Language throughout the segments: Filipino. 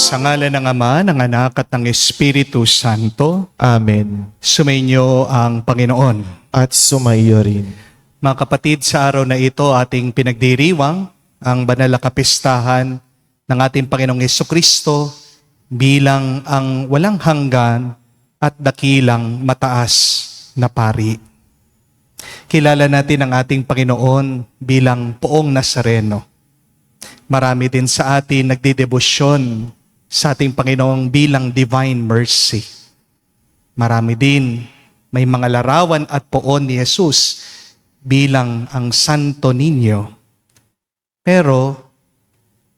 Sa ngalan ng Ama, ng Anak at ng Espiritu Santo, Amen. sumainyo ang Panginoon. At sumaiyo rin. Mga kapatid, sa araw na ito ating pinagdiriwang ang banal na kapistahan ng ating Panginoong Hesukristo bilang ang walang hanggan at dakilang mataas na pari. Kilala natin ang ating Panginoon bilang Poong Nazareno. Marami din sa atin nagdedebosyon sa ating Panginoong bilang Divine Mercy. Marami din may mga larawan at poon ni Jesus bilang ang Santo Niño. Pero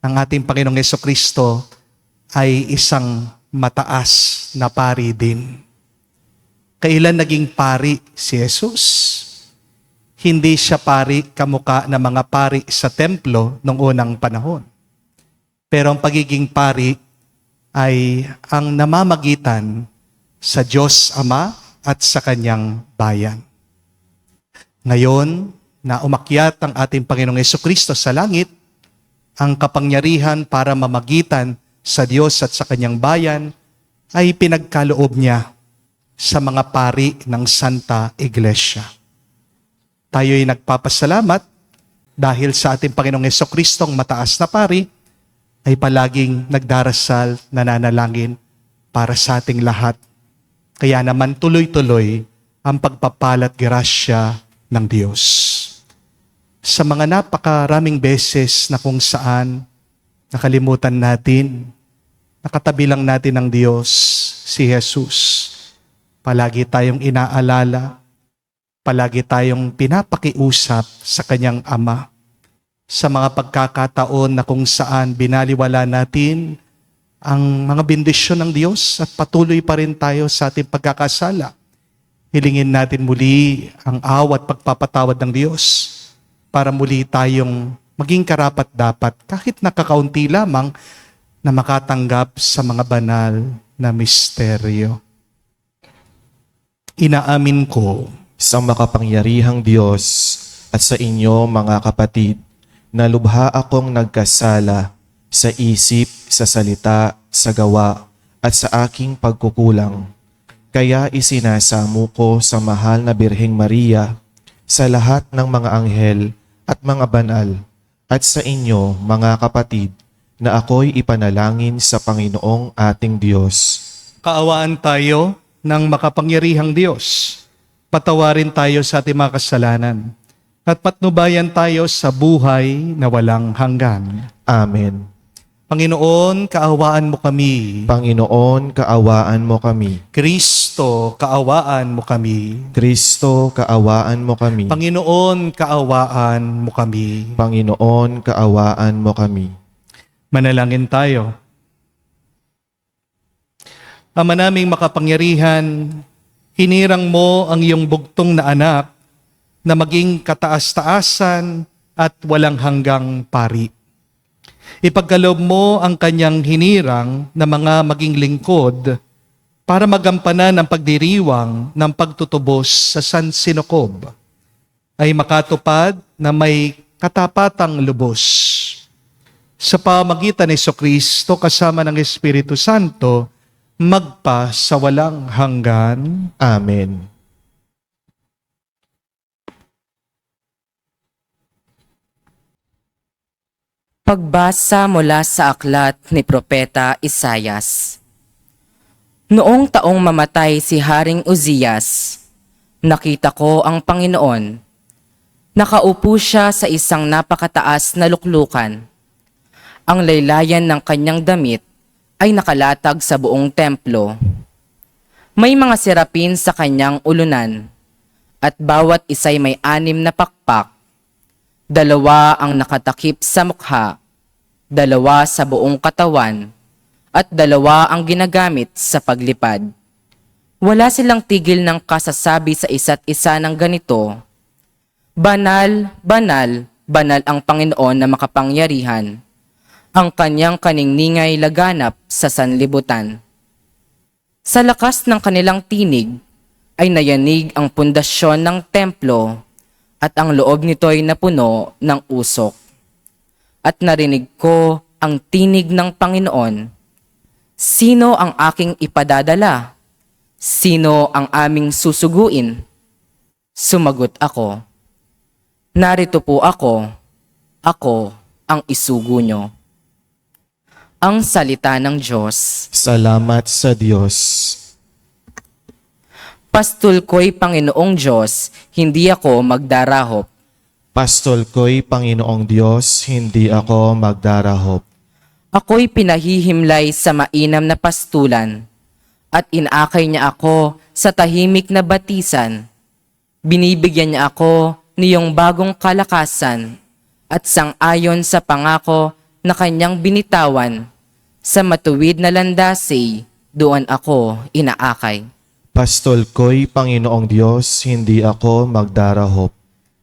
ang ating Panginoong Hesukristo ay isang mataas na pari din. Kailan naging pari si Jesus? Hindi siya pari kamukha ng mga pari sa templo noong unang panahon. Pero ang pagiging pari ay ang namamagitan sa Diyos Ama at sa Kanyang bayan. Ngayon na umakyat ang ating Panginoong Hesukristo sa langit, ang kapangyarihan para mamagitan sa Diyos at sa Kanyang bayan ay pinagkaloob niya sa mga pari ng Santa Iglesia. Tayo'y nagpapasalamat dahil sa ating Panginoong Hesukristong mataas na pari ay palaging nagdarasal, nananalangin para sa ating lahat. Kaya naman tuloy-tuloy ang pagpapalat grasya ng Diyos. Sa mga napakaraming beses na kung saan nakalimutan natin, nakatabi lang natin ng Diyos, si Jesus. Palagi tayong inaalala, palagi tayong pinapakiusap sa Kanyang Ama. Sa mga pagkakataon na kung saan binaliwala natin ang mga bendisyon ng Diyos at patuloy pa rin tayo sa ating pagkakasala. Hilingin natin muli ang awa at pagpapatawad ng Diyos para muli tayong maging karapat-dapat kahit nakakaunti lamang na makatanggap sa mga banal na misteryo. Inaamin ko Sa makapangyarihang Diyos at sa inyo mga kapatid, na lubha akong nagkasala sa isip, sa salita, sa gawa, at sa aking pagkukulang. Kaya isinasamo ko sa mahal na Birheng Maria, sa lahat ng mga anghel at mga banal, at sa inyo mga kapatid, na ako'y ipanalangin sa Panginoong ating Diyos. kaawaan tayo ng makapangyarihang Diyos. Patawarin tayo sa ating mga kasalanan at patnubayan tayo sa buhay na walang hanggan. Amen. Panginoon, kaawaan mo kami. Panginoon, kaawaan mo kami. Kristo, kaawaan mo kami. Kristo, kaawaan mo kami. Panginoon, kaawaan mo kami. Panginoon, kaawaan mo kami. Manalangin tayo. Ama naming makapangyarihan, hinirang mo ang iyong bugtong na anak na maging kataas-taasan at walang hanggang pari. Ipagkaloob mo ang kanyang hinirang na mga maging lingkod para magampanan ang pagdiriwang ng pagtutubos sa San Sinocob ay makatupad na may katapatang lubos. Sa pamagitan ni Jesucristo kasama ng Espiritu Santo, magpa sa walang hanggan. Amen. Pagbasa mula sa aklat ni Propeta Isayas. Noong taong mamatay si Haring Uzzias, nakita ko ang Panginoon. Nakaupo siya sa isang napakataas na luklukan. Ang laylayan ng kanyang damit ay nakalatag sa buong templo. May mga serapin sa kanyang ulunan, at bawat isa'y may 6 na pakpak. 2 ang nakatakip sa mukha, 2 sa buong katawan, at 2 ang ginagamit sa paglipad. Wala silang tigil ng kasasabi sa isa't isa ng ganito, "Banal, banal, banal ang Panginoon na makapangyarihan. Ang kanyang kaningningay laganap sa sanlibutan." Sa lakas ng kanilang tinig ay nayanig ang pundasyon ng templo at ang loob nito'y napuno ng usok. At narinig ko ang tinig ng Panginoon Sino ang aking ipadadala? Sino ang aming susuguin? Sumagot ako, narito po ako ang isugo nyo. Ang salita ng Diyos. Salamat sa Diyos. Pastol ko'y Panginoong Diyos, hindi ako magdarahop. Pastol ko'y Panginoong Diyos, hindi ako magdarahop. Ako'y pinahihimlay sa mainam na pastulan, at inakay niya ako sa tahimik na batisan. Binibigyan niya ako niyong bagong kalakasan, at sang-ayon sa pangako na kanyang binitawan, sa matuwid na landasay, doon ako inaakay. Pastol ko'y Panginoong Diyos, hindi ako magdarahop.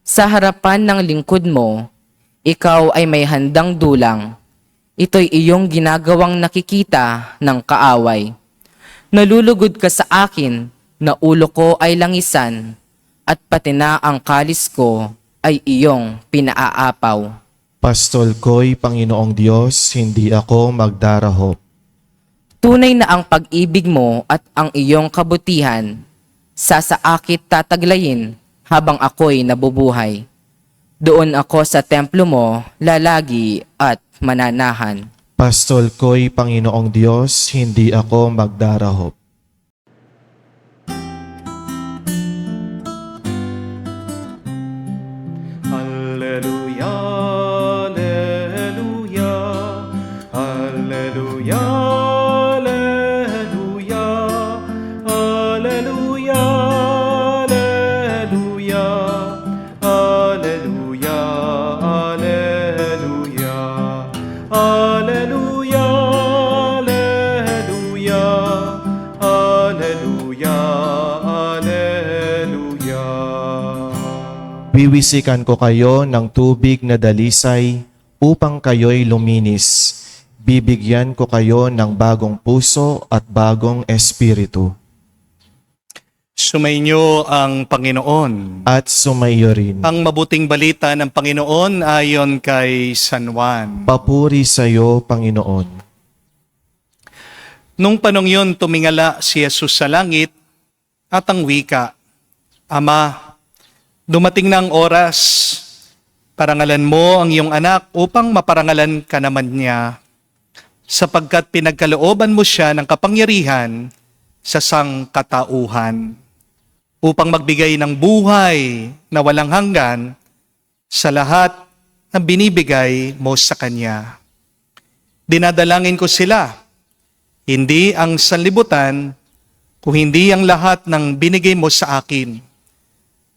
Sa harapan ng lingkod mo, ikaw ay may handang dulang. Ito'y iyong ginagawang nakikita ng kaaway. Nalulugod ka sa akin na ulo ko ay langisan, at pati na ang kalis ko ay iyong pinaaapaw. Pastol ko'y Panginoong Diyos, hindi ako magdarahop. Tunay na ang pag-ibig mo at ang iyong kabutihan, sasaakit tataglayin habang ako'y nabubuhay. Doon ako sa templo mo, lalagi at mananahan. Pastol ko'y Panginoong Diyos, hindi ako magdarahop. Alleluia, alleluia, alleluia, alleluia, alleluia, alleluia, alleluia, alleluia, alleluia, alleluia, alleluia, alleluia. Wiwisikan ko kayo ng tubig na dalisay upang kayo'y luminis. Bibigyan ko kayo ng bagong puso at bagong espiritu. Sumainyo ang Panginoon. At sumaiyo rin. Ang mabuting balita ng Panginoon ayon kay San Juan. Papuri sa iyo, Panginoon. Nung panong yun, tumingala si Jesus sa langit at ang wika, Ama, dumating na ang oras, parangalan mo ang iyong anak upang maparangalan ka naman niya, sapagkat pinagkalooban mo siya ng kapangyarihan sa sangkatauhan, upang magbigay ng buhay na walang hanggan sa lahat na binibigay mo sa Kanya. Dinadalangin ko sila, hindi ang sanlibutan, kung hindi ang lahat ng binigay mo sa akin,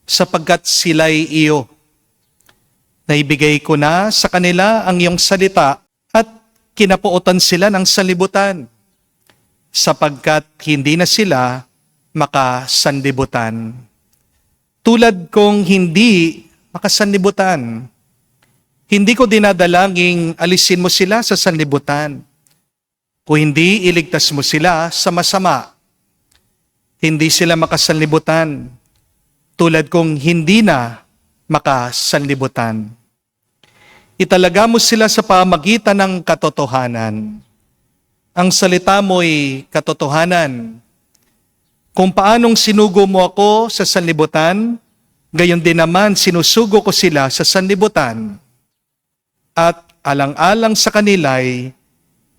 sapagkat sila'y iyo. Naibigay ko na sa kanila ang iyong salita at kinapuotan sila ng sanlibutan, sapagkat hindi na sila makasanlibutan. Tulad kong hindi makasanlibutan, hindi ko dinadalangin alisin mo sila sa sanlibutan, kung hindi iligtas mo sila sa masama. Hindi sila makasanlibutan, tulad kong hindi na makasanlibutan. Italaga mo sila sa pamagitan ng katotohanan. Ang salita mo'y katotohanan. Kung paanong sinugo mo ako sa sanlibutan, gayon din naman sinusugo ko sila sa sanlibutan. At alang-alang sa kanila'y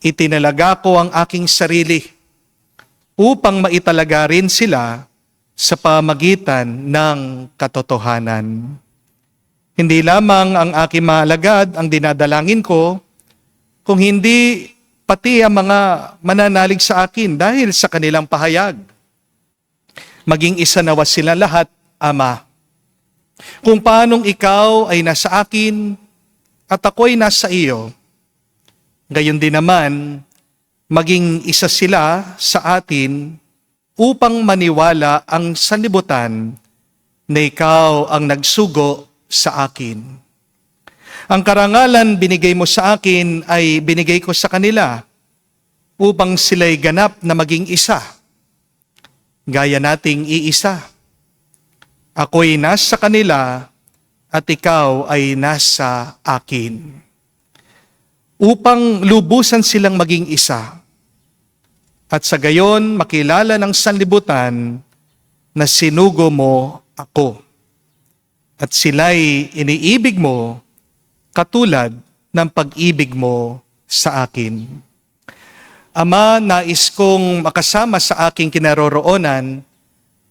itinalaga ko ang aking sarili upang maitalaga rin sila sa pamagitan ng katotohanan. Hindi lamang ang aking mga alagad ang dinadalangin ko, kung hindi pati ang mga mananalig sa akin dahil sa kanilang pahayag. Maging isa nawa sila lahat, Ama. Kung paanong ikaw ay nasa akin at ako'y nasa iyo, gayon din naman, maging isa sila sa atin upang maniwala ang sanlibutan na ikaw ang nagsugo sa akin. Ang karangalan binigay mo sa akin ay binigay ko sa kanila upang sila'y ganap na maging isa. Gaya nating iisa. Ako'y nasa kanila at ikaw ay nasa akin. Upang lubusan silang maging isa. at sa gayon makilala ng sanlibutan na sinugo mo ako. At sila'y iniibig mo katulad ng pag-ibig mo sa akin. Ama, nais kong makasama sa aking kinaroroonan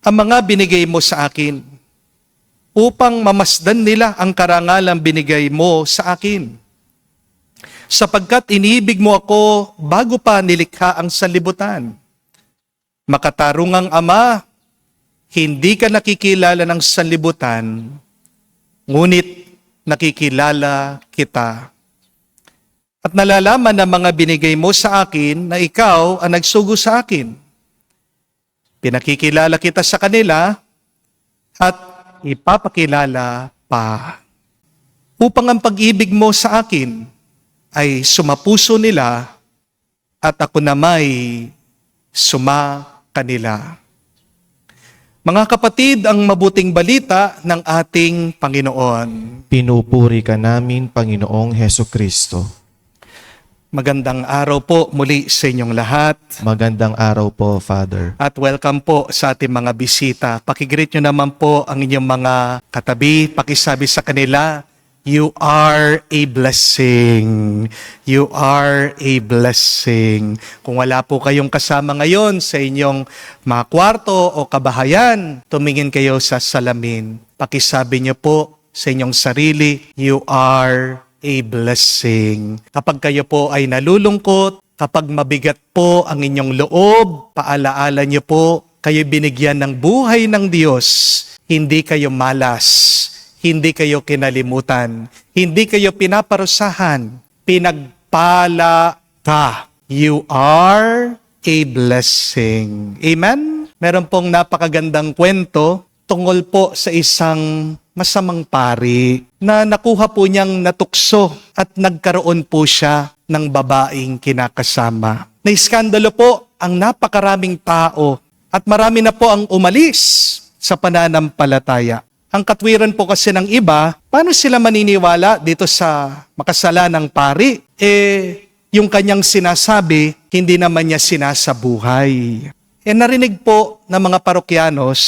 ang mga binigay mo sa akin upang mamasdan nila ang karangalang binigay mo sa akin. Sapagkat inibig mo ako bago pa nilikha ang sanlibutan. Makatarungang Ama, hindi ka nakikilala ng sanlibutan, ngunit nakikilala kita. At nalalaman ng mga binigay mo sa akin na ikaw ang nagsugo sa akin. Pinakikilala kita sa kanila at ipapakilala pa. Upang ang pag-ibig mo sa akin ay sumapuso nila at ako namay kanila. Mga kapatid, ang mabuting balita ng ating Panginoon. Pinupuri ka namin, Panginoong Heso Kristo. Magandang araw po muli sa inyong lahat. Magandang araw po, Father. At welcome po sa ating mga bisita. Pakigreet nyo naman po ang inyong mga katabi. Pakisabi sa kanila, you are a blessing. You are a blessing. Kung wala po kayong kasama ngayon sa inyong mga kwarto o kabahayan, tumingin kayo sa salamin. Pakisabi nyo po sa inyong sarili, you are a blessing. Kapag kayo po ay nalulungkot, kapag mabigat po ang inyong loob, paalaala niyo po, kayo binigyan ng buhay ng Diyos. Hindi kayo malas, hindi kayo kinalimutan, hindi kayo pinaparusahan, pinagpala ka. You are a blessing. Amen? Meron pong napakagandang kwento tungkol po sa isang masamang pari na nakuha po niyang natukso at nagkaroon po siya ng babaeng kinakasama. Naiskandalo po ang napakaraming tao at marami na po ang umalis sa pananampalataya. Ang katwiran po kasi ng iba, paano sila maniniwala dito sa makasalanang pari? Yung kanyang sinasabi, hindi naman niya sinasabuhay. Narinig po ng mga parokyanos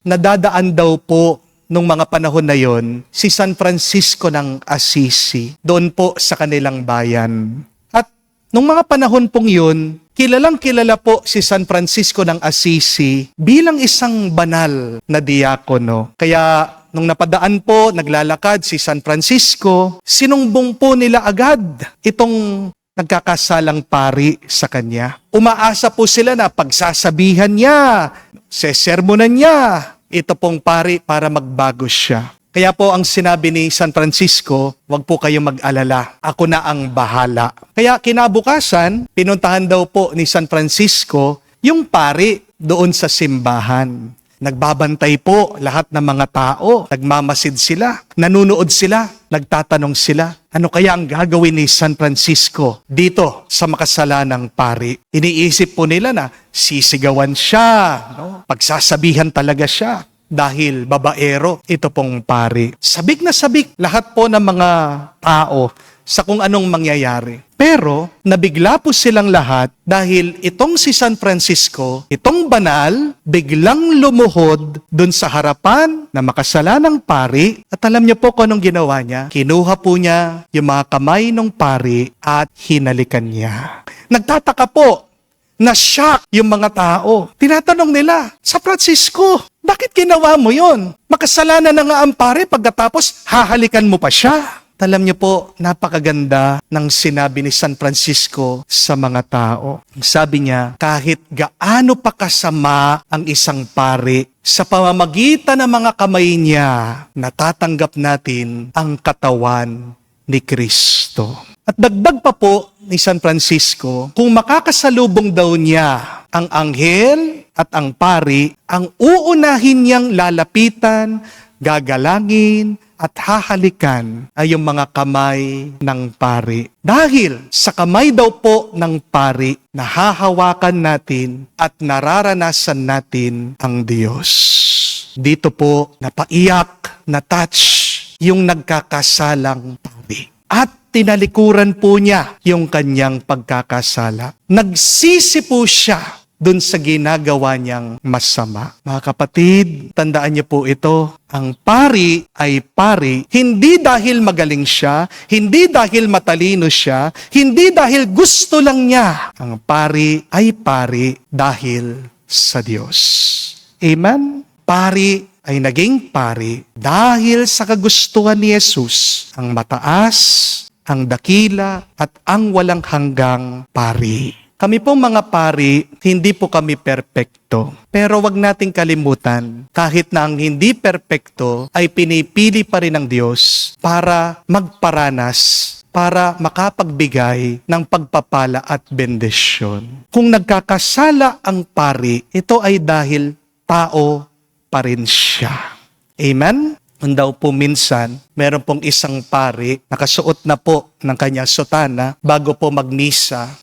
na dadaan daw po nung mga panahon na yon, si San Francisco ng Assisi, doon po sa kanilang bayan. At nung mga panahon pong yun, kilalang kilala po si San Francisco ng Assisi bilang isang banal na diakono. Kaya nung napadaan po, naglalakad si San Francisco, sinumbong po nila agad itong nagkakasalang pari sa kanya. Umaasa po sila na pagsasabihan niya, sesermonan niya, ito pong pari para magbago siya. Kaya po ang sinabi ni San Francisco, wag po kayong mag-alala, ako na ang bahala. Kaya kinabukasan, pinuntahan daw po ni San Francisco yung pari doon sa simbahan. Nagbabantay po lahat ng mga tao, nagmamasid sila, nanunood sila, nagtatanong sila, ano kaya ang gagawin ni San Francisco dito sa makasalanang pari? Iniisip po nila na sisigawan siya, no? Pagsasabihan talaga siya dahil babaero ito pong pari. Sabik na sabik lahat po ng mga tao sa kung anong mangyayari. Pero nabigla po silang lahat dahil itong si San Francisco, itong banal, biglang lumuhod dun sa harapan na makasalanang pari. At alam niyo po kung anong ginawa niya? Kinuha po niya yung mga kamay ng pari at hinalikan niya. Nagtataka po, na-shock yung mga tao. Tinatanong nila, San Francisco, bakit ginawa mo yon? Makasalanan na nga ang pari pagkatapos hahalikan mo pa siya. Alam niyo po, napakaganda ng sinabi ni San Francisco sa mga tao. Sabi niya, kahit gaano pa kasama ang isang pari, sa pamamagitan ng mga kamay niya, natatanggap natin ang katawan ni Kristo. At dagdag pa po ni San Francisco, kung makakasalubong daw niya ang anghel at ang pari, ang uunahin niyang lalapitan, gagalangin, at hahalikan ay yung mga kamay ng pari. Dahil sa kamay daw po ng pari, nahahawakan natin at nararanasan natin ang Diyos. Dito po, napaiyak, na-touch yung nagkakasalang pari. At tinalikuran po niya yung kanyang pagkakasala. Nagsisi po siya dun sa ginagawa niyang masama. Mga kapatid, tandaan niyo po ito, ang pari ay pari hindi dahil magaling siya, hindi dahil matalino siya, hindi dahil gusto lang niya. Ang pari ay pari dahil sa Diyos. Amen? Pari ay naging pari dahil sa kagustuhan ni Jesus, ang mataas, ang dakila, at ang walang hanggang pari. Kami pong mga pari, hindi po kami perpekto. Pero wag nating kalimutan, kahit na ang hindi perpekto ay pinipili pa rin ng Diyos para magparanas, para makapagbigay ng pagpapala at bendisyon. Kung nagkakasala ang pari, ito ay dahil tao pa rin siya. Amen? Daw po minsan, meron pong isang pari, nakasuot na po ng kanyang sutana, bago po magmisa,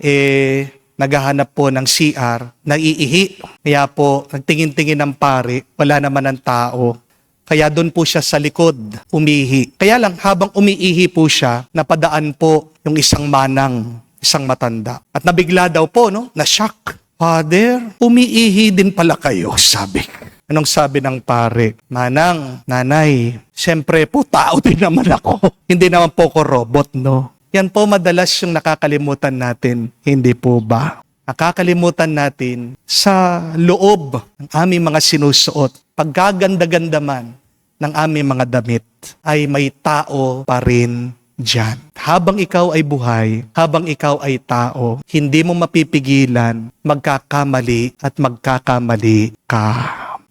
naghahanap po ng CR, naiihi. Kaya po, nagtingin-tingin ng pari, wala naman ng tao. Kaya doon po siya sa likod, umihi. Kaya lang, habang umiihi po siya, napadaan po yung isang manang, isang matanda. At nabigla daw po, na-shock. Father, umiihi din pala kayo, sabi. Anong sabi ng pare? Manang, nanay, siyempre po, tao din naman ako. Hindi naman po ko robot, no? Yan po madalas yung nakakalimutan natin, hindi po ba? Nakakalimutan natin sa loob ng aming mga sinusuot, paggaganda-ganda man ng aming mga damit, ay may tao pa rin dyan. Habang ikaw ay buhay, habang ikaw ay tao, hindi mo mapipigilan, magkakamali at magkakamali ka.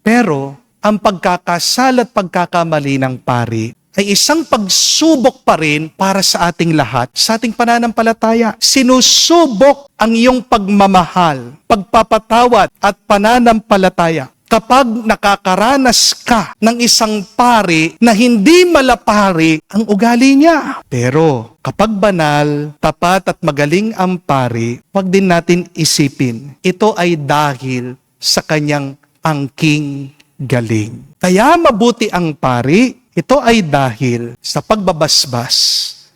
Pero ang pagkakasala at pagkakamali ng pari ay isang pagsubok pa rin para sa ating lahat, sa ating pananampalataya. Sinusubok ang iyong pagmamahal, pagpapatawad at pananampalataya. Kapag nakakaranas ka ng isang pari na hindi malapari ang ugali niya. Pero kapag banal, tapat at magaling ang pari, wag din natin isipin, ito ay dahil sa kanyang angking galing. Kaya mabuti ang pari, ito ay dahil sa pagbabasbas,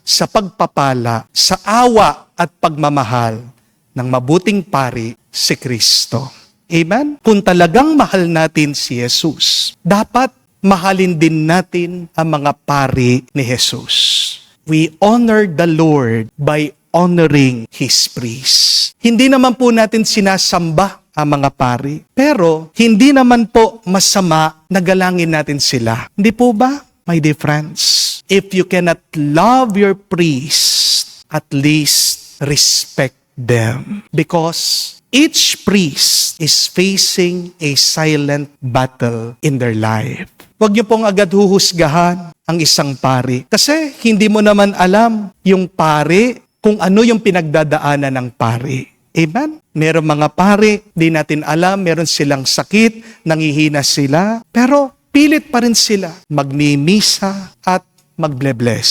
sa pagpapala, sa awa at pagmamahal ng mabuting pari, si Kristo. Amen? Kung talagang mahal natin si Jesus, dapat mahalin din natin ang mga pari ni Jesus. We honor the Lord by honoring His priest. Hindi naman po natin sinasamba ang mga pari, pero hindi naman po masama na galangin natin sila. Hindi po ba? My dear friends, if you cannot love your priest, at least respect them. Because each priest is facing a silent battle in their life. Huwag niyo pong agad huhusgahan ang isang pari. Kasi hindi mo naman alam yung pari kung ano yung pinagdadaanan ng pari. Amen? Meron mga pari, di natin alam, meron silang sakit, nangihina sila, pero pilit pa rin sila magmimisa at magble-bless.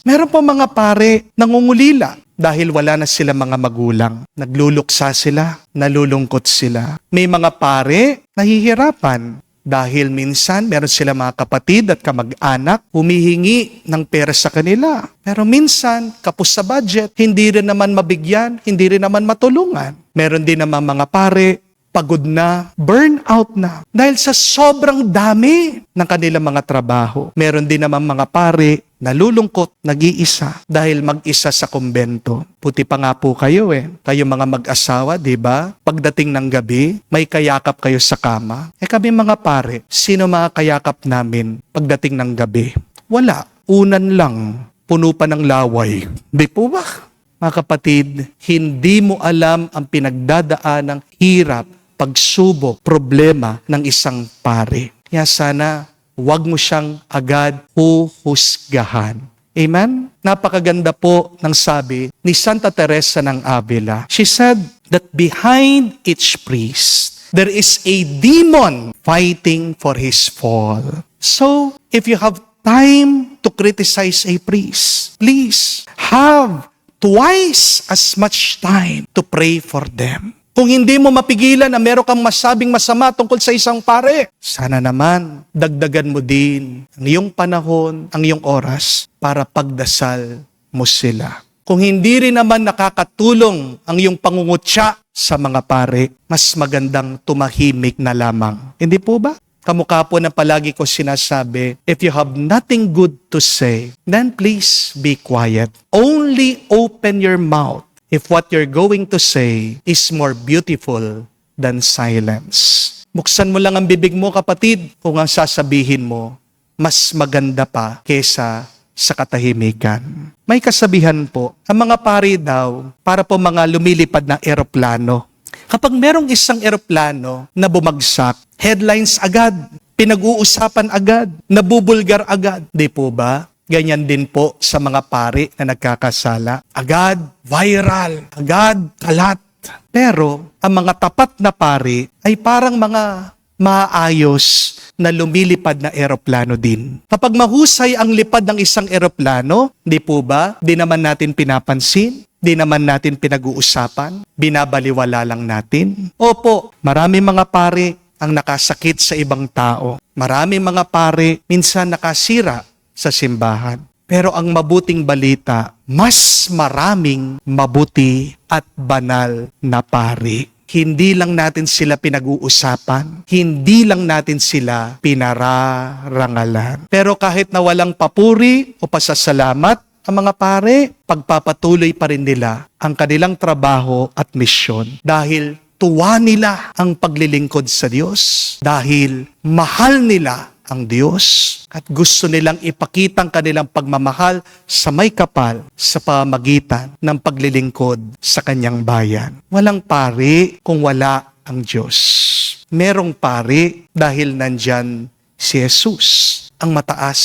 Meron po mga pare nangungulila dahil wala na sila mga magulang. Nagluluksa sila, nalulungkot sila. May mga pare nahihirapan dahil minsan meron sila mga kapatid at kamag-anak humihingi ng pera sa kanila. Pero minsan, kapos sa budget, hindi rin naman mabigyan, hindi rin naman matulungan. Meron din naman mga pare pagod na, burn out na. Dahil sa sobrang dami ng kanilang mga trabaho. Meron din naman mga pare, nalulungkot, nag-iisa dahil mag-isa sa kumbento. Puti pa nga po kayo Kayo mga mag-asawa, di ba? Pagdating ng gabi, may kayakap kayo sa kama. Kami mga pare, sino mga kayakap namin pagdating ng gabi? Wala. Unan lang. Puno pa ng laway. Di po ba? Mga kapatid, hindi mo alam ang pinagdadaan ng hirap, pagsubok, problema ng isang pare. Kaya sana, huwag mo siyang agad huhusgahan. Amen? Napakaganda po ng sabi ni Santa Teresa ng Avila. She said that behind each priest, there is a demon fighting for his fall. So, if you have time to criticize a priest, please have twice as much time to pray for them. Kung hindi mo mapigilan na meron kang masabing masama tungkol sa isang pare, sana naman dagdagan mo din ang iyong panahon, ang iyong oras para pagdasal mo sila. Kung hindi rin naman nakakatulong ang iyong pangungutya sa mga pare, mas magandang tumahimik na lamang. Hindi po ba? Kamukha po na palagi ko sinasabi, if you have nothing good to say, then please be quiet. Only open your mouth if what you're going to say is more beautiful than silence. Buksan mo lang ang bibig mo, kapatid, kung ang sasabihin mo, mas maganda pa kesa sa katahimikan. May kasabihan po, ang mga pari daw, para po mga lumilipad na eroplano. Kapag merong isang eroplano na bumagsak, headlines agad, pinag-uusapan agad, nabubulgar agad. Di po ba? Ganyan din po sa mga pari na nagkakasala. Agad, viral, agad, kalat. Pero ang mga tapat na pari ay parang mga maayos na lumilipad na eroplano din. Kapag mahusay ang lipad ng isang eroplano, di po ba, di naman natin pinapansin, di naman natin pinag-uusapan, binabaliwala lang natin. Opo, marami mga pari ang nakasakit sa ibang tao. Marami mga pari minsan nakasira sa simbahan. Pero ang mabuting balita, mas maraming mabuti at banal na pari. Hindi lang natin sila pinag-uusapan, hindi lang natin sila pinararangalan. Pero kahit na walang papuri o pasasalamat, ang mga pare, pagpapatuloy pa rin nila ang kanilang trabaho at misyon dahil tuwa nila ang paglilingkod sa Diyos, dahil mahal nila ang Diyos at gusto nilang ipakita ang kanilang pagmamahal sa may kapal sa pamamagitan ng paglilingkod sa kanyang bayan. Walang pari kung wala ang Diyos. Merong pari dahil nandyan si Jesus, ang mataas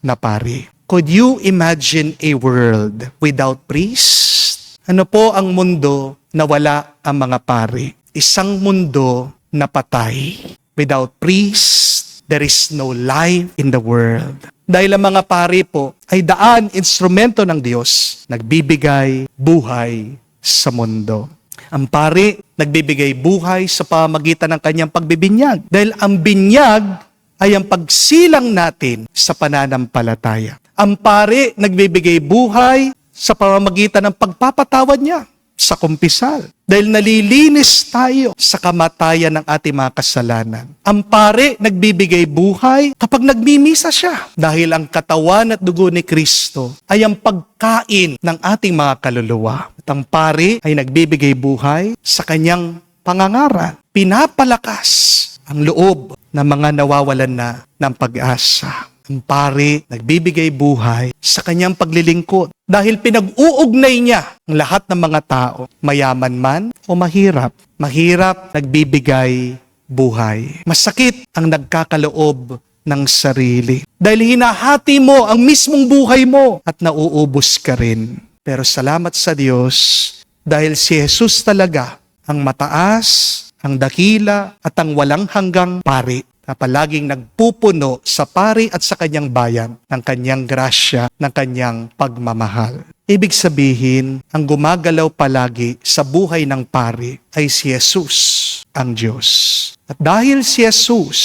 na pari. Could you imagine a world without priest? Ano po ang mundo na wala ang mga pari? Isang mundo na patay. Without priest, there is no life in the world. Dahil ang mga pari po ay daan, instrumento ng Diyos, nagbibigay buhay sa mundo. Ang pari, nagbibigay buhay sa pamamagitan ng kanyang pagbibinyag. Dahil ang binyag ay ang pagsilang natin sa pananampalataya. Ang pari, nagbibigay buhay sa pamamagitan ng pagpapatawad niya sa kumpisal. Dahil nalilinis tayo sa kamatayan ng ating mga kasalanan. Ang pare nagbibigay buhay kapag nagmimisa siya. Dahil ang katawan at dugo ni Kristo ay ang pagkain ng ating mga kaluluwa. At ang pare ay nagbibigay buhay sa kanyang pangangaral. Pinapalakas ang loob ng mga nawawalan na ng pag-asa. Ang pari nagbibigay buhay sa kanyang paglilingkod dahil pinag-uugnay niya ang lahat ng mga tao, mayaman man o mahirap. Mahirap, nagbibigay buhay. Masakit ang nagkakaloob ng sarili. Dahil hinahati mo ang mismong buhay mo at nauubos ka rin. Pero salamat sa Diyos dahil si Jesus talaga ang mataas, ang dakila at ang walang hanggang pari na palaging nagpupuno sa pari at sa kanyang bayan ng kanyang grasya, ng kanyang pagmamahal. Ibig sabihin, ang gumagalaw palagi sa buhay ng pari ay si Jesus, ang Diyos. At dahil si Jesus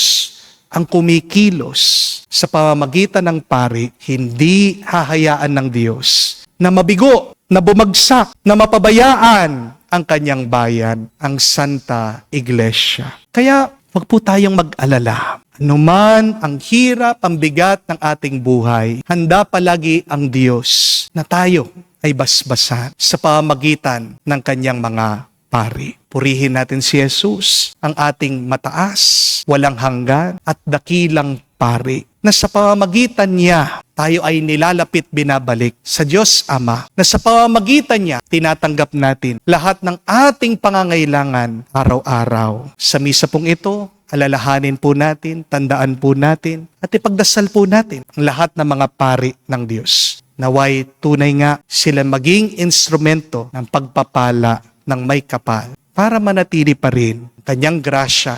ang kumikilos sa pamamagitan ng pari, hindi hahayaan ng Diyos na mabigo, na bumagsak, na mapabayaan ang kanyang bayan, ang Santa Iglesia. Kaya, huwag po tayong mag-alala. Anuman ang hirap, ang bigat ng ating buhay, handa palagi ang Diyos na tayo ay basbasan sa pamamagitan ng kanyang mga pari. Purihin natin si Jesus, ang ating mataas, walang hanggan at dakilang pari, na sa pamamagitan niya, tayo ay nilalapit binabalik sa Diyos Ama, na sa pamamagitan niya, tinatanggap natin lahat ng ating pangangailangan araw-araw. Sa misa pong ito, alalahanin po natin, tandaan po natin, at ipagdasal po natin ang lahat ng mga pari ng Diyos. Naway tunay nga sila maging instrumento ng pagpapala ng may kapal para manatili pa rin ang kanyang grasya,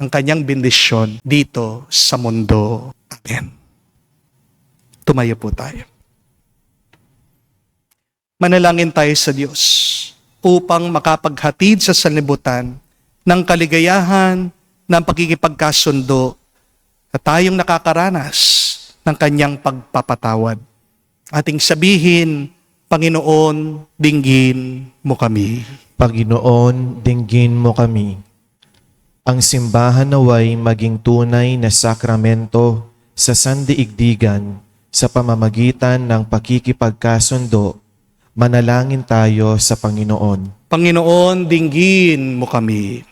ang kanyang bendisyon dito sa mundo. Amen. Tumayo po tayo. Manalangin tayo sa Diyos upang makapaghatid sa sanlibutan ng kaligayahan, ng pagkikipagkasundo na tayong nakakaranas ng kanyang pagpapatawad. Ating sabihin Panginoon, dinggin mo kami. Panginoon, dinggin mo kami. Ang simbahan naway maging tunay na sakramento sa sandaigdigan sa pamamagitan ng pakikipagkasundo. Manalangin tayo sa Panginoon. Panginoon, dinggin mo kami.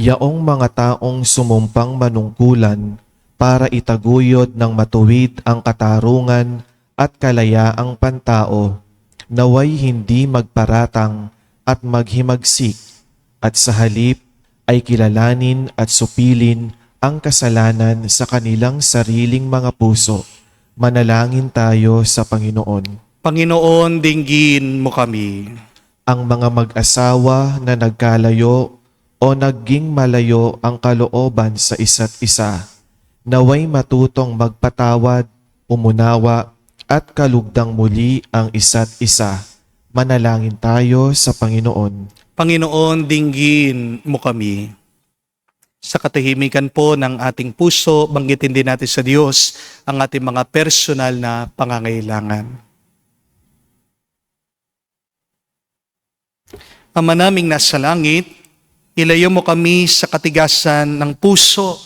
Yaong mga taong sumumpang manungkulan para itaguyod ng matuwid ang katarungan at kalayaang pantao, naway hindi magparatang at maghimagsik, at sa halip ay kilalanin at supilin ang kasalanan sa kanilang sariling mga puso. Manalangin tayo sa Panginoon. Panginoon, dinggin mo kami. Ang mga mag-asawa na nagkalayo o naging malayo ang kalooban sa isa't isa, naway matutong magpatawad, umunawa, at kalugdang muli ang isa't isa. Manalangin tayo sa Panginoon. Panginoon, dinggin mo kami. Sa katahimikan po ng ating puso, banggitin din natin sa Diyos ang ating mga personal na pangangailangan. Ama naming nasa langit, ilayo mo kami sa katigasan ng puso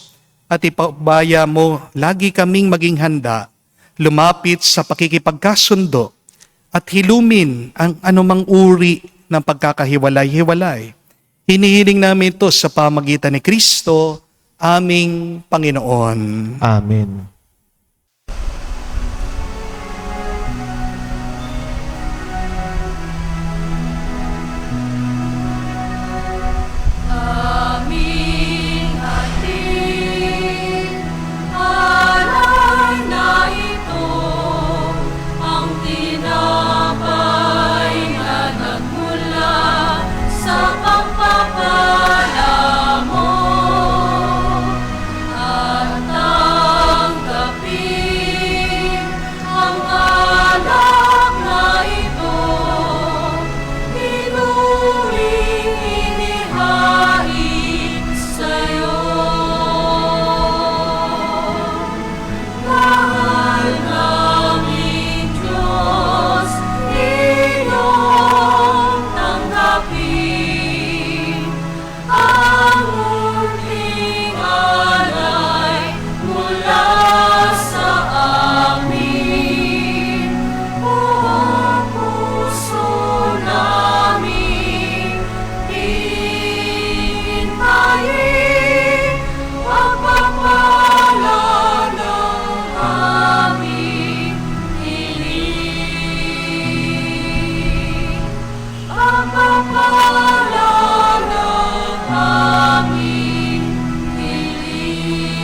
at ipabaya mo lagi kaming maging handa, lumapit sa pakikipagkasundo at hilumin ang anumang uri ng pagkakahiwalay-hiwalay. Hinihiling namin ito sa pamagitan ni Kristo, aming Panginoon. Amen. Aming ating alay na ito, ang tinapay na nagmula sa pagpapala mo, at tanggapin ang alak na ito, inuring inihain sa'yo. Mahal naming Diyos, iyong tanggapin ang munting alay mula sa amin. Buong puso namin hihintayin pagpapala ng aming hiling. Pagpapala ng aming hiling.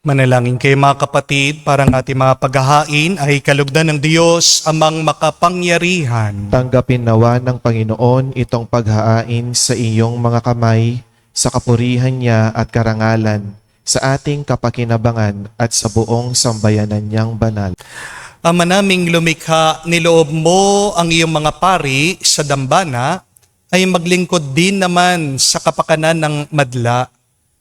Manalangin kayo mga kapatid, para ang ating mga paghahain ay kalugdan ng Diyos amang makapangyarihan. Tanggapin nawa ng Panginoon itong paghahain sa iyong mga kamay, sa kapurihan niya at karangalan, sa ating kapakinabangan at sa buong sambayanan niyang banal. Ama naming lumikha, niloob mo ang iyong mga pari sa dambana ay maglingkod din naman sa kapakanan ng madla.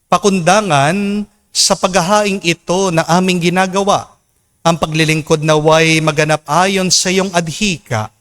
Pakundangan sa paghahaing ito na aming ginagawa, ang paglilingkod naway maganap ayon sa iyong adhika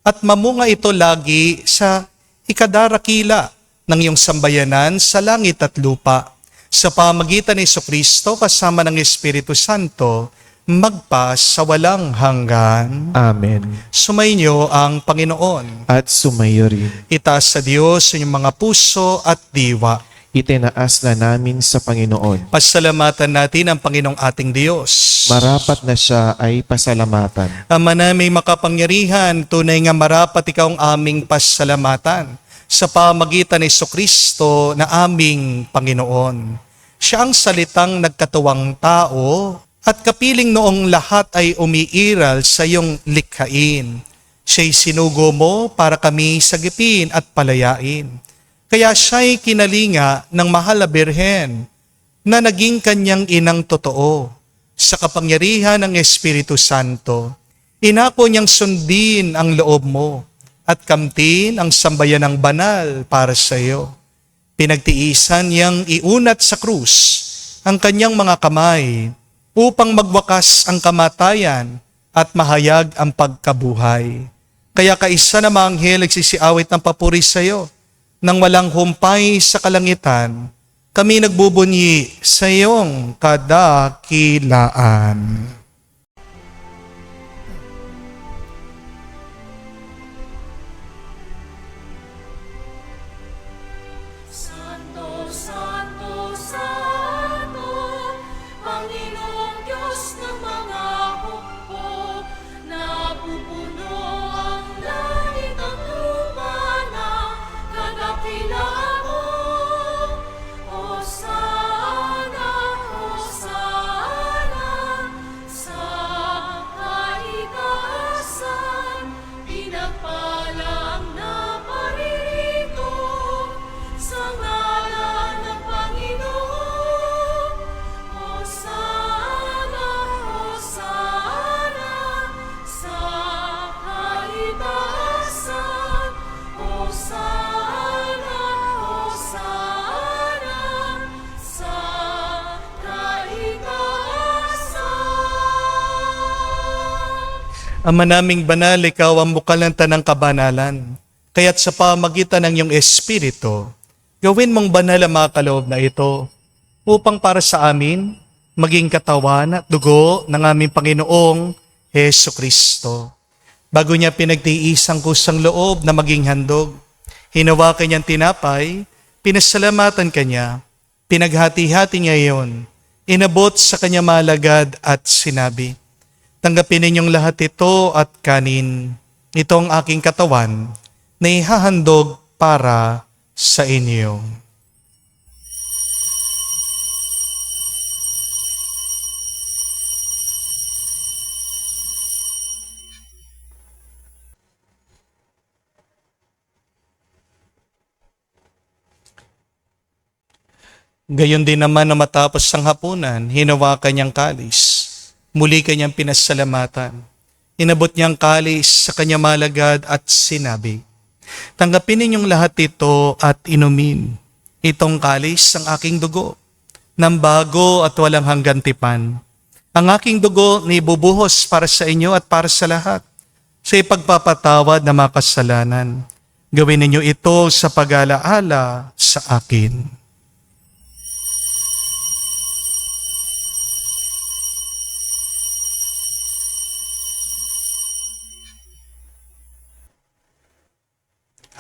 at mamunga ito lagi sa ikadarakila ng iyong sambayanan sa langit at lupa. Sa pamagitan ni Jesucristo kasama ng Espiritu Santo, magpa sa walang hanggan. Amen. Sumainyo ang Panginoon. At sumayo rin. Itaas sa Diyos ang inyong mga puso at diwa. Itinaas na namin sa Panginoon. Pasalamatan natin ang Panginoong ating Diyos. Marapat na siya ay pasalamatan. Ama naming makapangyarihan, tunay nga marapat ikaw ang aming pasalamatan sa pamagitan ni Jesucristo na aming Panginoon. Siya ang salitang nagkatuwang tao at kapiling noong lahat ay umiiral sa iyong likhain. Siya'y sinugo mo para kami sagipin at palayain. Kaya siya'y kinalinga ng mahal na Birhen na naging kanyang inang totoo. Sa kapangyarihan ng Espiritu Santo, inako niyang sundin ang loob mo at kamtin ang sambayanang banal para sa iyo. Pinagtiisan niyang iunat sa krus ang kanyang mga kamay upang magwakas ang kamatayan at mahayag ang pagkabuhay. Kaya kaisa na mga anghel nagsisiawit ng papuri sa iyo. Nang walang humpay sa kalangitan, kami nagbubunyi sa iyong kadakilaan. Santo, Santo, Santo, Panginoong Diyos ng mga hukbo, napupuno ang langit at lupa ng kadakilaan mo. Hosana, Hosana, sa kaitaasan, pinagpala ang naparirito sa ngalan ng Panginoon. Hosana, Hosana, sa kaitaasan. Hosana, Hosana, sa kaitaasan. Ama naming banal, ikaw ang bukal ng tanang kabanalan. Kaya't sa pamagitan ng iyong Espiritu, gawin mong banal ang mga kaloob na ito upang para sa amin maging katawan at dugo ng aming Panginoong Heso Kristo. Bago niya pinagtiis ang kusang loob na maging handog, hinawakan niyang tinapay, pinasalamatan kanya, pinaghati-hati niya iyon, inabot sa kanya malagad at sinabi, tanggapin ninyong lahat ito at kanin. Ito ang aking katawan na ihahandog para sa inyo. Gayon din naman na matapos ang hapunan, hinawakan niyang kalis. Muli kanyang pinasalamatan. Inabot niyang kalis sa kanya malagad at sinabi, tanggapin ninyong lahat ito at inumin. Itong kalis ang aking dugo, ng bago at walang hanggan tipan. Ang aking dugo na ibubuhos para sa inyo at para sa lahat, sa ipagpapatawad ng mga kasalanan. Gawin ninyo ito sa pag-alaala sa akin.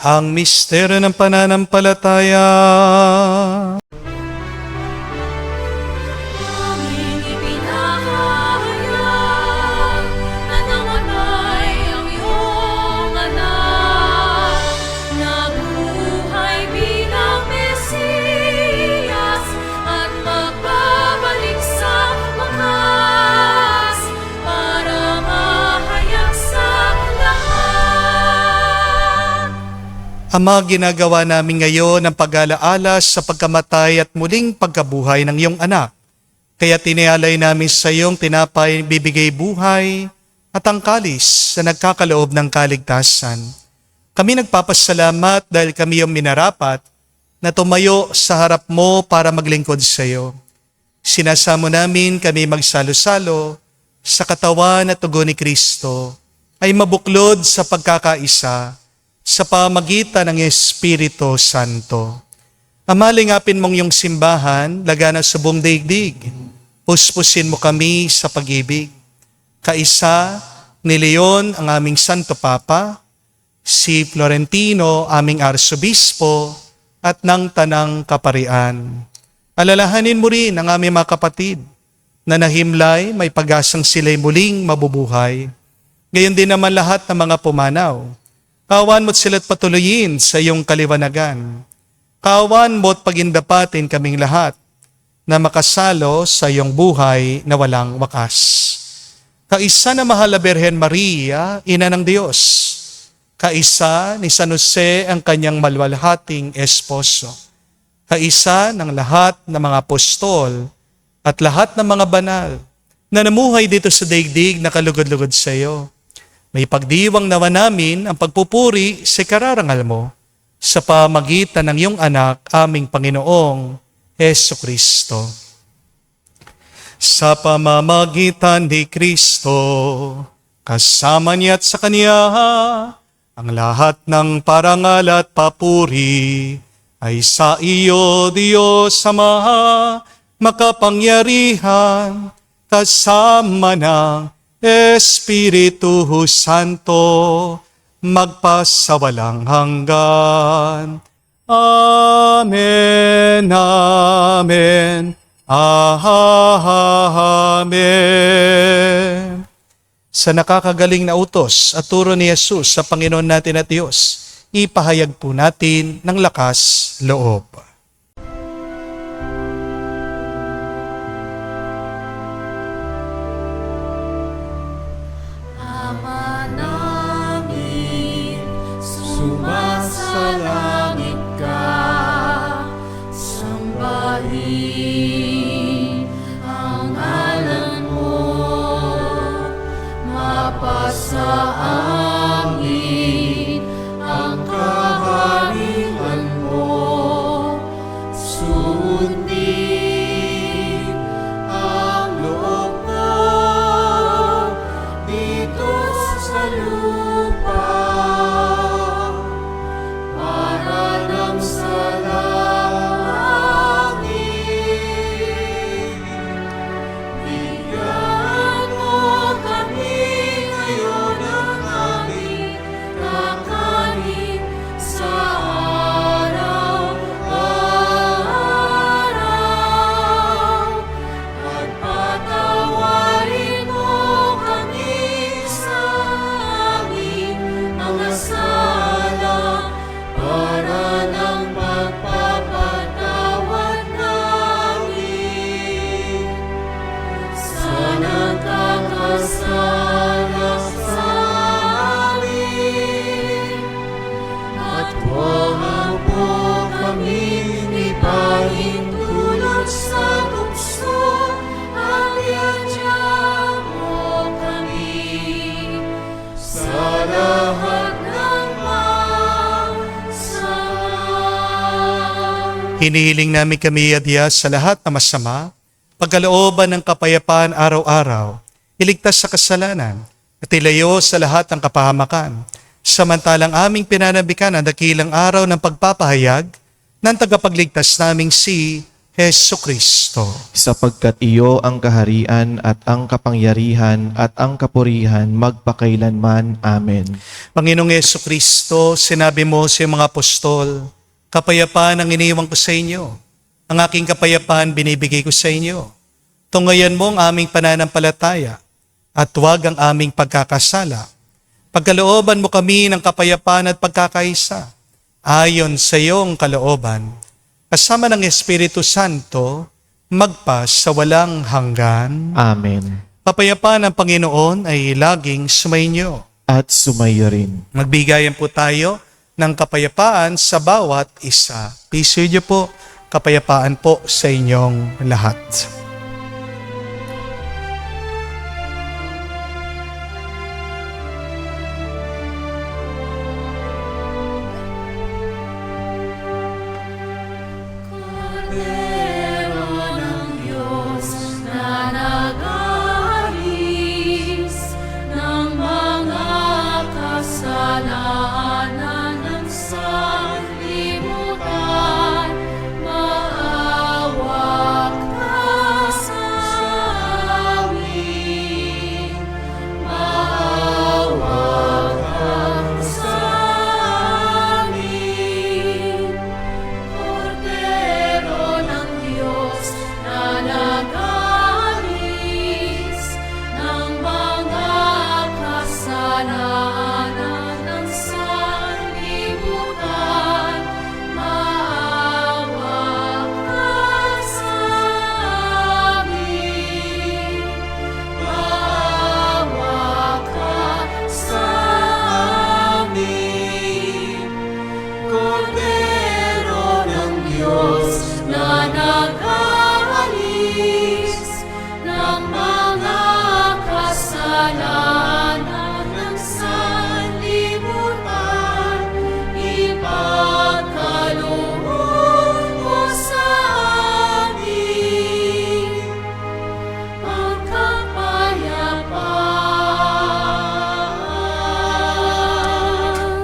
Ang misteryo ng pananampalataya. Aming ipinahayag na namatay ang iyong anak, nabuhay bilang Mesiyas at magbabalik sa wakas para mahayag sa lahat. Ama, ginagawa namin ngayon ang pag-alaala sa pagkamatay at muling pagkabuhay ng iyong anak. Kaya tinialay namin sa iyong tinapay bibigay buhay at ang kalis na nagkakaloob ng kaligtasan. Kami nagpapasalamat dahil kami yung minarapat na tumayo sa harap mo para maglingkod sa iyo. Sinasamo namin kami magsalo-salo sa katawan at tugo ni Kristo ay mabuklod sa pagkakaisa sa pamagitan ng Espiritu Santo. Amalingapin mong iyong simbahan, lagana sa buong daigdig. Puspusin mo kami sa pag-ibig. Kaisa ni Leon, ang aming Santo Papa, si Florentino, aming Arsobispo, at ng Tanang Kaparian. Alalahanin mo rin ang aming mga kapatid na nahimlay, may pag-asang sila'y muling mabubuhay. Gayon din naman lahat ng mga pumanaw. Kawan mo't sila't patuloyin sa iyong kaliwanagan. Kawan mo't pagindapatin kaming lahat na makasalo sa iyong buhay na walang wakas. Kaisa na mahal na Birhen Maria, Ina ng Diyos. Kaisa ni San Jose ang kanyang malwalhating esposo. Kaisa ng lahat ng mga apostol at lahat ng mga banal na namuhay dito sa daigdig na kalugod-lugod sa iyo. May pagdiwang nawa namin ang pagpupuri sa kararangal mo sa pamagitan ng iyong anak, aming Panginoong Heso Kristo. Sa pamamagitan ni Kristo, kasama niya at sa Kanya, ang lahat ng parangal at papuri ay sa iyo, Diyos Ama, makapangyarihan, kasama ng Espiritu Santo, magpasawalang hanggan. Amen, amen, amen. Sa nakakagaling na utos at turo ni Jesus sa Panginoon natin at Diyos, ipahayag po natin ng lakas loob. Ama namin, sumasalangit ka, sambahin ang ngalan mo, mapasa amin ang kaharian mo, sundin ang loob mo dito sa lupa para nang sa langit. Bigyan mo kami ngayon ng aming kakanin sa araw-araw at patawarin mo kami sa aming mga sala para nang magpapatawad namin sa nagkakasala sa amin. At huwag mo kami ipahintulot sa tukso, at iadya mo kami sa lahat ng masama. Hinihiling namin kami adya sa lahat na masama, pagkalooban ng kapayapaan araw-araw, iligtas sa kasalanan, at ilayo sa lahat ng kapahamakan. Samantalang aming pinanabikan ang dakilang araw ng pagpapahayag ng tagapagligtas naming si Hesu Kristo. Sapagkat iyo ang kaharian at ang kapangyarihan at ang kapurihan magpakailanman. Amen. Panginoong Hesu Kristo, sinabi mo sa iyong mga apostol, kapayapaan ang iniwan ko sa inyo. Ang aking kapayapaan binibigay ko sa inyo. Tungayan mo ang aming pananampalataya at huwag ang aming pagkakasala. Pagkalooban mo kami ng kapayapaan at pagkakaisa, ayon sa iyong kalooban, kasama ng Espiritu Santo, magpa sa walang hanggan. Amen. Kapayapaan ng Panginoon ay laging sumainyo. At sumayo rin. Magbigayan po tayo ng kapayapaan sa bawat isa. Piso niyo po, kapayapaan po sa inyong lahat. Kordero ng Diyos na nag-aalis ng mga kasalanan ng sanlibutan, maawa ka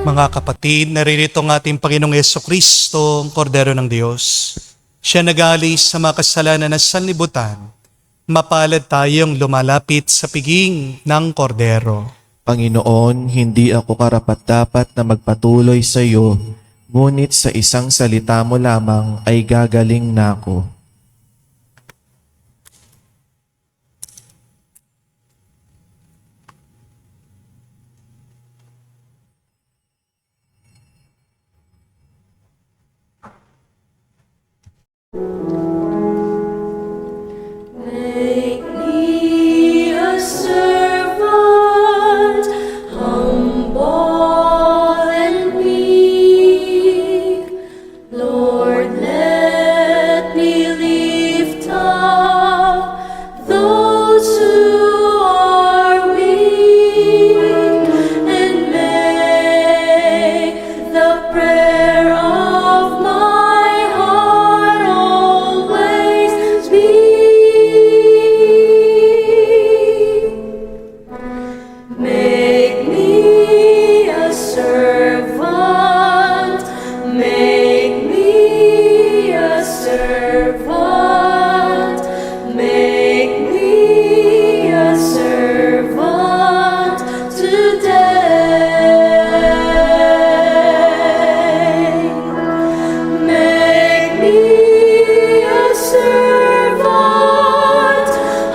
Mga kapatid, naririto ang ating Panginoong Yesukristo, ang Kordero ng Diyos. Siya nag-aalis sa mga kasalanan ng sanlibutan. Mapalad tayong lumalapit sa piging ng Kordero. Panginoon, hindi ako karapat-dapat na magpatuloy sa iyo, ngunit sa isang salita mo lamang ay gagaling na ako. Make me a servant, humble and meek. Lord, let me lift up those who are weak, and make the prayer of my heart always be. Make me a servant, make me a servant, make me a servant today. Make me a servant,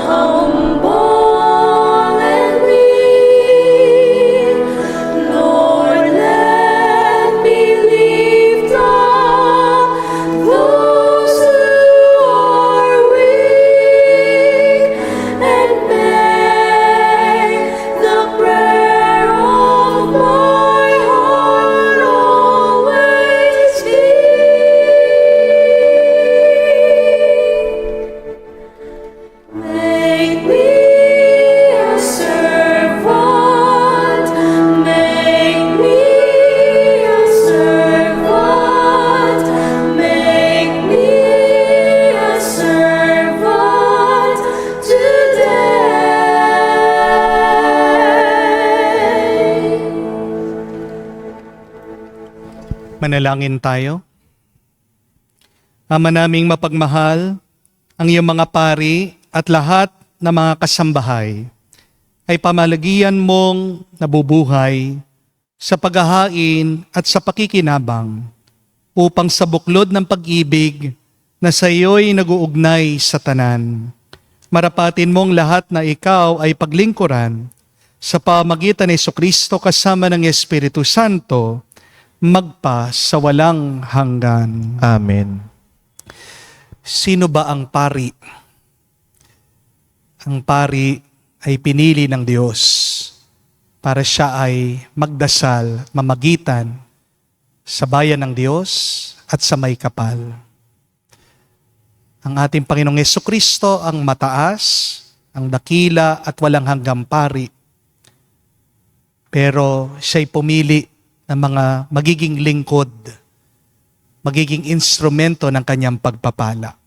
humble and weak. Lord, let me lift up those who are weak, and make the prayer of my heart always be. Make me a servant, make me a servant, make me a servant today. Manalangin tayo. Ama naming mapagmahal, ang iyong mga pari at lahat ng mga kasambahay ay pamalagian mong nabubuhay sa paghahain at sa pakikinabang upang sa buklod ng pag-ibig na sa iyo'y naguugnay sa tanan. Marapatin mong lahat na ikaw ay paglingkuran sa pamagitan ni Jesucristo kasama ng Espiritu Santo magpa sa walang hanggan. Amen. Sino ba ang pari? Ang pari ay pinili ng Diyos para siya ay magdasal, mamagitan sa bayan ng Diyos at sa may kapal. Ang ating Panginoong Yesukristo ang mataas, ang dakila at walang hanggang pari. Pero siya'y pumili ng mga magiging lingkod, magiging instrumento ng kanyang pagpapala.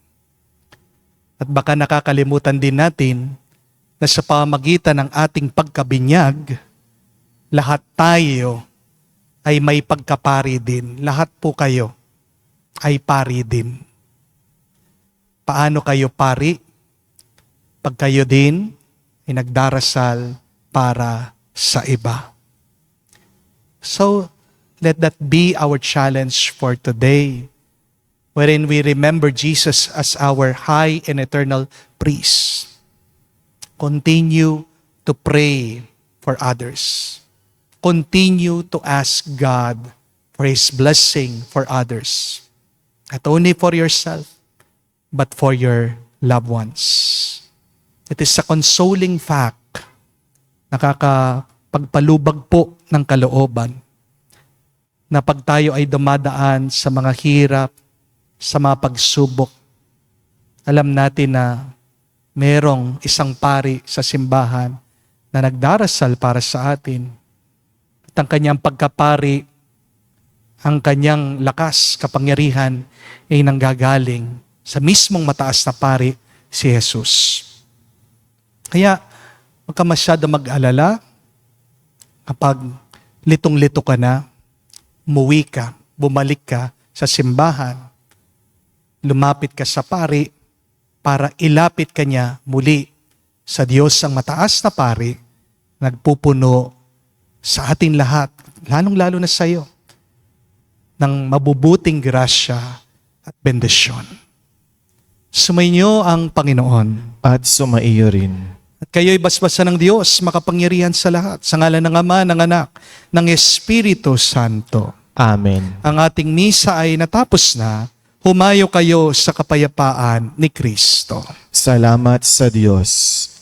At baka nakakalimutan din natin na sa pamagitan ng ating pagkabinyag, lahat tayo ay may pagkapari din. Lahat po kayo ay pari din. Paano kayo pari? Pag kayo din ay nagdarasal para sa iba. So, let that be our challenge for today, wherein we remember Jesus as our high and eternal priest. Continue to pray for others. Continue to ask God for His blessing for others. Not only for yourself, but for your loved ones. It is a consoling fact, nakakapagpalubag po ng kalooban, na pag tayo ay dumadaan sa mga hirap, sa mga pagsubok, alam natin na merong isang pari sa simbahan na nagdarasal para sa atin. At ang kanyang pagkapari, ang kanyang lakas, kapangyarihan ay nanggagaling sa mismong mataas na pari, si Jesus. Kaya, huwag ka masyado mag-alala kapag litong-lito ka na. umuwi ka, bumalik ka sa simbahan, lumapit ka sa pari para ilapit ka niya muli sa Diyos ang mataas na pari, nagpupuno sa atin lahat, lalong-lalo na sa iyo, ng mabubuting grasya at bendisyon. Sumainyo ang Panginoon. At sumaiyo rin. At kayo'y basbasan ng Diyos, makapangyarihan sa lahat, sa ngalan ng Ama, ng Anak, ng Espiritu Santo. Amen. Ang ating misa ay natapos na. Humayo kayo sa kapayapaan ni Kristo. Salamat sa Diyos.